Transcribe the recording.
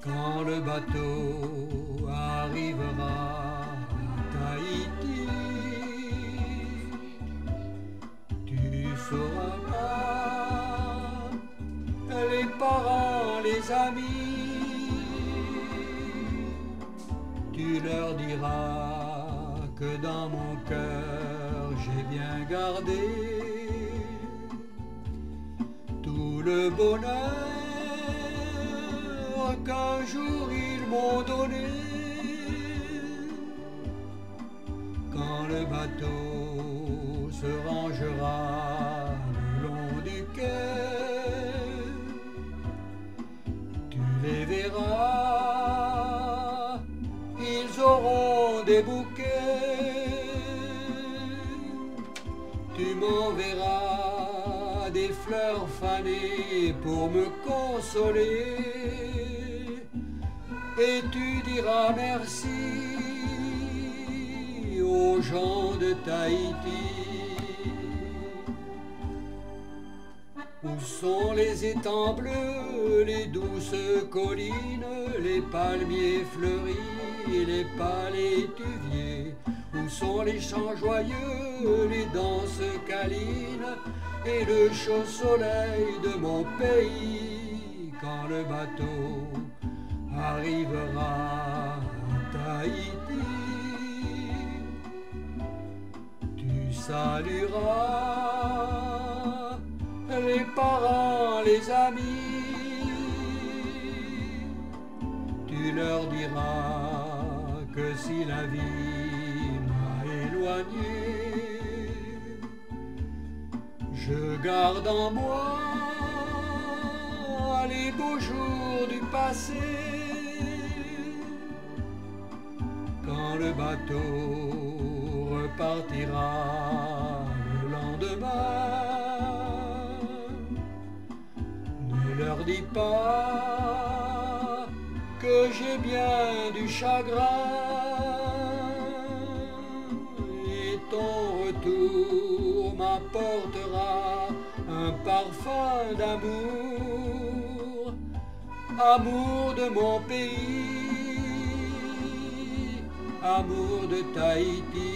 Quand le bateau arrivera à Tahiti, tu sauras pas les parents, les amis, tu leur diras que dans mon cœur j'ai bien gardé tout le bonheur qu'un jour ils m'ont donné. Quand le bateau se rangera le long du quai, tu les verras, ils auront des bouquets. Tu m'enverras des fleurs fanées pour me consoler, et tu diras merci aux gens de Tahiti. Où sont les étangs bleus, les douces collines, les palmiers fleuris, les palétuviers? Où sont les chants joyeux, les danses câlines et le chaud soleil de mon pays? Quand le bateau arrivera à Tahiti, tu salueras les parents, les amis, tu leur diras que si la vie m'a éloigné, je garde en moi les beaux jours du passé. Quand le bateau repartira le lendemain, ne leur dis pas que j'ai bien du chagrin, et ton retour m'apportera un parfum d'amour, amour de mon pays, amour de Tahiti.